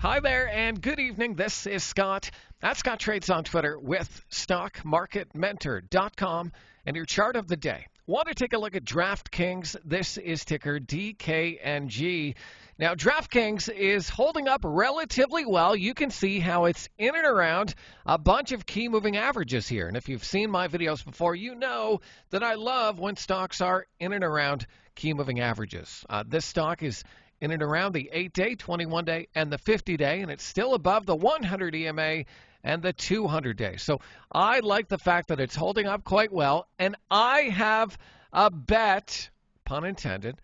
Hi there, and good evening. This is Scott at Scott Trades on Twitter with StockMarketMentor.com and your chart of the day. Want to take a look at DraftKings? This is ticker DKNG. Now, DraftKings is holding up relatively well. You can see how it's in and around a bunch of key moving averages here. And if you've seen my videos before, you know that I love when stocks are in and around key moving averages. This stock is in and around the 8-day, 21-day, and the 50-day, and it's still above the 100 EMA and the 200-day. So I like the fact that it's holding up quite well, and I have a bet, pun intended,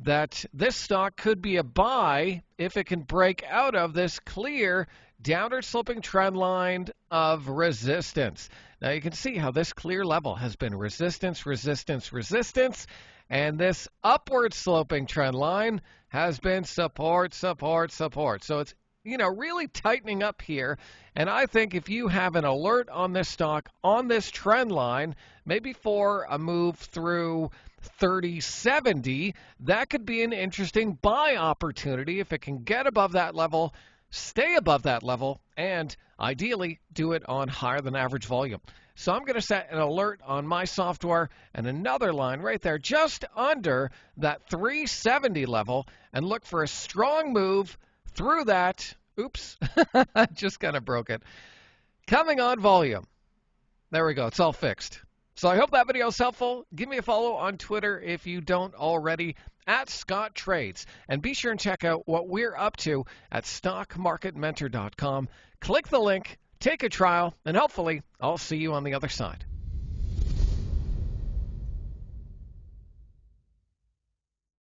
that this stock could be a buy if it can break out of this clear downward sloping trend line of resistance. Now you can see how this clear level has been resistance, resistance, resistance, and this upward sloping trend line has been support, support, support. So it's, really tightening up here. And I think if you have an alert on this stock, on this trend line, maybe for a move through 3070, that could be an interesting buy opportunity if it can get above that level, stay above that level, and ideally do it on higher than average volume. So I'm going to set an alert on my software and another line right there just under that 370 level and look for a strong move through that. Oops, I just kind of broke it. Coming on volume. There we go. It's all fixed. So I hope that video is helpful. Give me a follow on Twitter if you don't already at Scott Trades. And be sure and check out what we're up to at StockMarketMentor.com. Click the link, take a trial, and hopefully I'll see you on the other side.